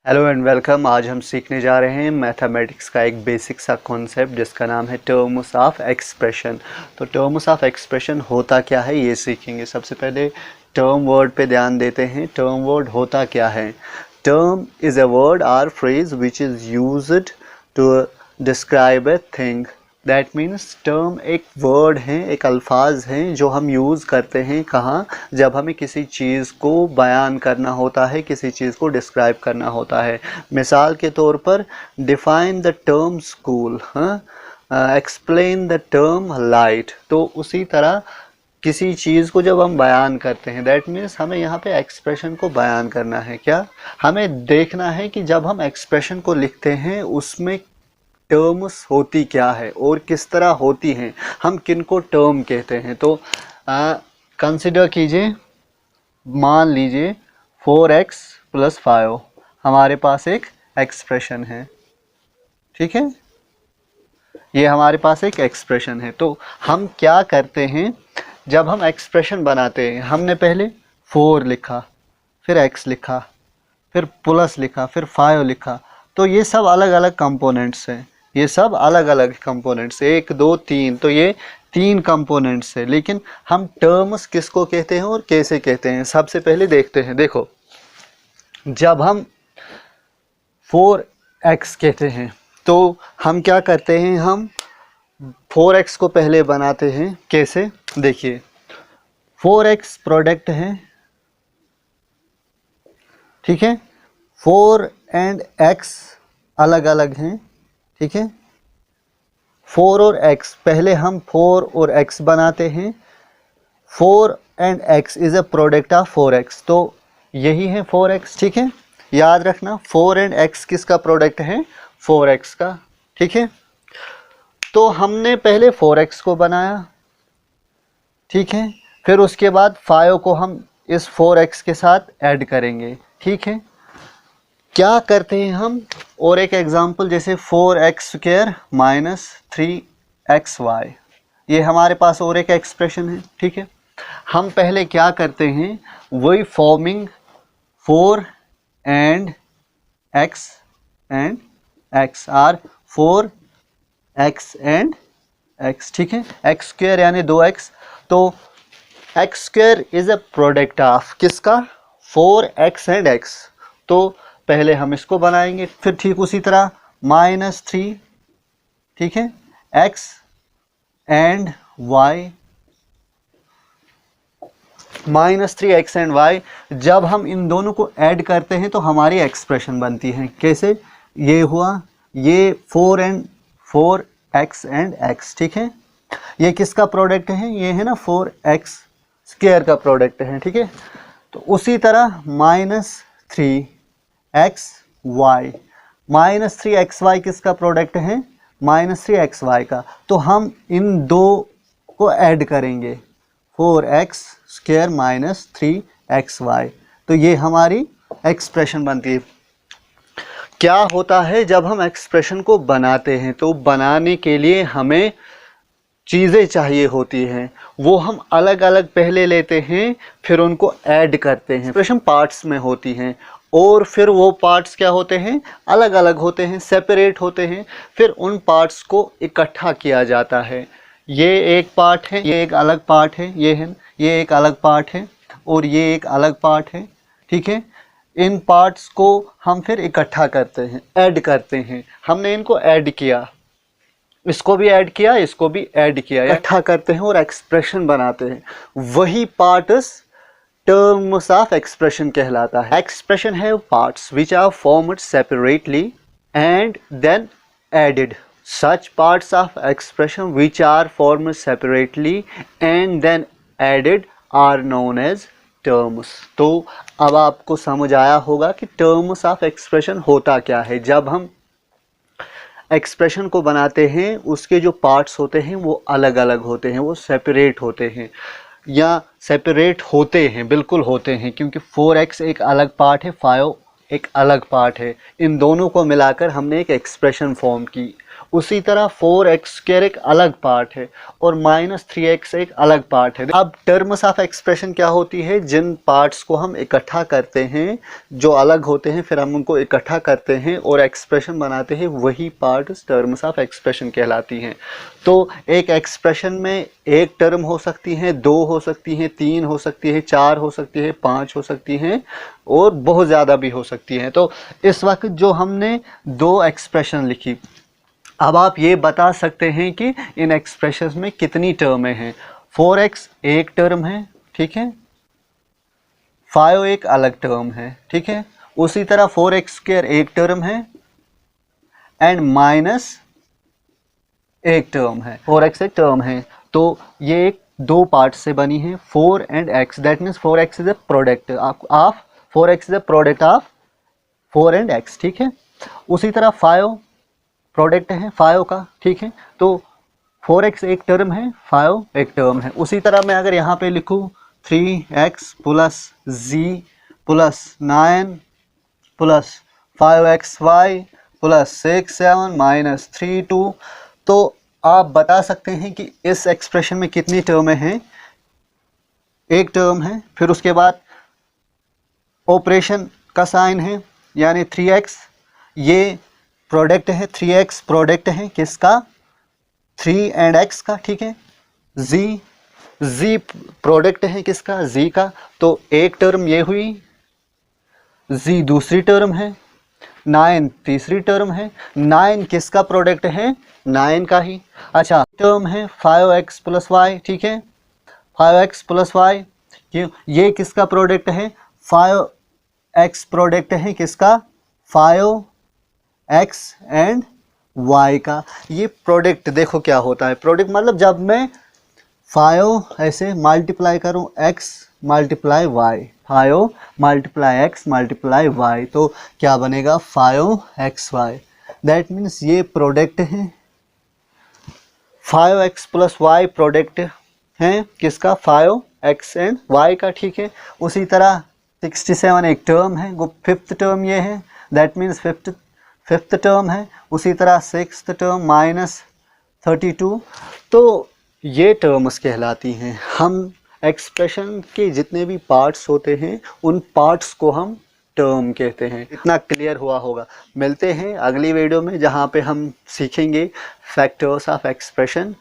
Hello and welcome. आज हम सीखने जा रहे हैं मैथमेटिक्स का एक बेसिक सा कॉन्सेप्ट जिसका नाम है टर्म्स ऑफ एक्सप्रेशन। तो टर्म्स ऑफ एक्सप्रेशन होता क्या है ये सीखेंगे। सबसे पहले टर्म वर्ड पे ध्यान देते हैं। टर्म वर्ड होता क्या है। Term is a word or phrase which is used to describe a thing. That means term एक वर्ड है, एक अल्फाज हैं जो हम यूज़ करते हैं कहाँ, जब हमें किसी चीज़ को बयान करना होता है, किसी चीज़ को डिस्क्राइब करना होता है। मिसाल के तौर पर define the term school, explain the term light. तो उसी तरह किसी चीज़ को जब हम बयान करते हैं, दैट मीन्स हमें यहाँ पे एक्सप्रेशन को बयान करना है। क्या हमें देखना है कि जब हम एक्सप्रेशन को लिखते हैं उसमें टर्म्स होती क्या है और किस तरह होती हैं, हम किन को टर्म कहते हैं। तो कंसिडर कीजिए, मान लीजिए 4x + 5 हमारे पास एक एक्सप्रेशन है। ठीक है, ये हमारे पास एक एक्सप्रेशन है। तो हम क्या करते हैं, जब हम एक्सप्रेशन बनाते हैं हमने पहले 4 लिखा, फिर x लिखा, फिर प्लस लिखा, फिर 5 लिखा। तो ये सब अलग अलग कंपोनेंट्स हैं, ये सब अलग अलग कंपोनेंट्स, 1 2 3। तो ये 3 कंपोनेंट्स है। लेकिन हम टर्म्स किसको कहते हैं और कैसे कहते हैं, सबसे पहले देखते हैं। देखो, जब हम 4x कहते हैं तो हम क्या करते हैं, हम 4x को पहले बनाते हैं। कैसे, देखिए 4x प्रोडक्ट है, ठीक है। 4 एंड x अलग अलग हैं, ठीक है। 4 और x, पहले हम 4 और x बनाते हैं। 4 and x is a product of 4x, तो यही है 4x, ठीक है। याद रखना 4 एंड x किसका प्रोडक्ट है, 4x का, ठीक है। तो हमने पहले 4x को बनाया, ठीक है। फिर उसके बाद 5 को हम इस 4x के साथ ऐड करेंगे, ठीक है। क्या करते हैं हम, और एक एग्जांपल, जैसे 4x² - 3xy, ये हमारे पास और एक एक्सप्रेशन है, ठीक है। हम पहले क्या करते हैं, वही forming 4 and x or 4x and x, ठीक है। x² यानी 2x, तो x² is a product of किसका, 4x एंड x। तो पहले हम इसको बनाएंगे, फिर ठीक उसी तरह -3, ठीक है, x and y, -3x and y। जब हम इन दोनों को ऐड करते हैं तो हमारी एक्सप्रेशन बनती है। कैसे, ये हुआ, ये 4x एंड x, ठीक है। ये किसका प्रोडक्ट है, ये है ना 4x² का प्रोडक्ट है, ठीक है। तो उसी तरह -3xy, -3xy किसका प्रोडक्ट है, -3xy का। तो हम इन दो को ऐड करेंगे, 4x² - 3xy। तो ये हमारी एक्सप्रेशन बनती है। क्या होता है जब हम एक्सप्रेशन को बनाते हैं, तो बनाने के लिए हमें चीज़ें चाहिए होती हैं, वो हम अलग अलग पहले लेते हैं, फिर उनको ऐड करते हैं। एक्सप्रेशन पार्ट्स में होती हैं और फिर वो पार्ट्स क्या होते हैं, अलग अलग होते हैं, सेपरेट होते हैं। फिर उन पार्ट्स को इकट्ठा किया जाता है। ये एक पार्ट है, ये एक अलग पार्ट है, ये एक अलग पार्ट है और ये एक अलग पार्ट है, ठीक है। इन पार्ट्स को हम फिर इकट्ठा करते हैं, ऐड करते हैं। हमने इनको ऐड किया, इसको भी ऐड किया, इसको भी ऐड किया, इकट्ठा करते हैं और एक्सप्रेशन बनाते हैं। वही पार्ट्स टर्म्स ऑफ एक्सप्रेशन कहलाता है। Expression have parts which are formed separately and then added. Such parts of expression which are formed separately and then added are known as terms। तो अब आपको समझ आया होगा कि terms of expression होता क्या है। जब हम एक्सप्रेशन को बनाते हैं उसके जो पार्ट्स होते हैं वो अलग अलग होते हैं, वो सेपरेट होते हैं, या सेपरेट होते हैं, बिल्कुल होते हैं, क्योंकि 4x एक अलग पार्ट है, 5 एक अलग पार्ट है। इन दोनों को मिलाकर हमने एक एक्सप्रेशन फॉर्म की। उसी तरह 4x² एक अलग पार्ट है और -3x एक अलग पार्ट है। अब टर्म्स ऑफ एक्सप्रेशन क्या होती है? जिन पार्ट्स को हम इकट्ठा करते हैं, जो अलग होते हैं, फिर हम उनको इकट्ठा करते हैं और एक्सप्रेशन बनाते हैं, वही पार्ट्स टर्म्स ऑफ एक्सप्रेशन कहलाती हैं। तो एक एक्सप्रेशन में एक टर्म हो सकती है, 2 हो सकती हैं, 3 हो सकती है, 4 हो सकती है, 5 हो सकती हैं और बहुत ज़्यादा भी हो सकती हैं। तो इस वक्त जो हमने 2 एक्सप्रेशन लिखी, अब आप ये बता सकते हैं कि इन एक्सप्रेशंस में कितनी टर्में हैं। 4x एक टर्म है, ठीक है, 5 एक अलग टर्म है, ठीक है, उसी तरह 4x² एक टर्म है एंड माइनस एक टर्म है, 4x एक टर्म है। तो ये एक 2 पार्ट से बनी है, 4 and x, that means 4x is a product of 4x is a product of 4 and x, ठीक है। उसी तरह 5 प्रोडक्ट है 5 का, ठीक है। तो 4x एक टर्म है, 5 एक टर्म है। उसी तरह मैं अगर यहाँ पे लिखूँ 3x plus z plus 9 plus 5xy plus 6 7 minus 3 2, तो आप बता सकते हैं कि इस एक्सप्रेशन में कितनी टर्में हैं? एक टर्म है, फिर उसके बाद ऑपरेशन का साइन है यानी 3x, ये प्रोडक्ट है, 3x प्रोडक्ट है किसका? 3 एंड x का, ठीक है। z प्रोडक्ट है किसका? z का। तो एक टर्म ये हुई, z दूसरी टर्म है, 9 तीसरी टर्म है। 9 किसका प्रोडक्ट है? 9 का ही। अच्छा, टर्म है 5x प्लस वाई, ठीक है, 5x प्लस वाई, क्यों? ये किसका प्रोडक्ट है? 5x प्रोडक्ट है किसका? 5x एंड y का। ये प्रोडक्ट देखो क्या होता है, प्रोडक्ट मतलब जब मैं 5 ऐसे मल्टीप्लाई करूं x multiply y, 5 multiply x multiply y, तो क्या बनेगा? 5xy। दैट मीन्स ये प्रोडक्ट है, 5x प्लस y प्रोडक्ट है किसका? 5x एंड y का, ठीक है। उसी तरह 67 एक टर्म है, वो 5th टर्म ये है, दैट मीन्स 5th टर्म है। उसी तरह 6th टर्म माइनस 32, तो ये टर्म्स कहलाती हैं। हम एक्सप्रेशन के जितने भी पार्ट्स होते हैं उन पार्ट्स को हम टर्म कहते हैं। इतना क्लियर हुआ होगा। मिलते हैं अगली वीडियो में जहाँ पे हम सीखेंगे फैक्टर्स ऑफ एक्सप्रेशन।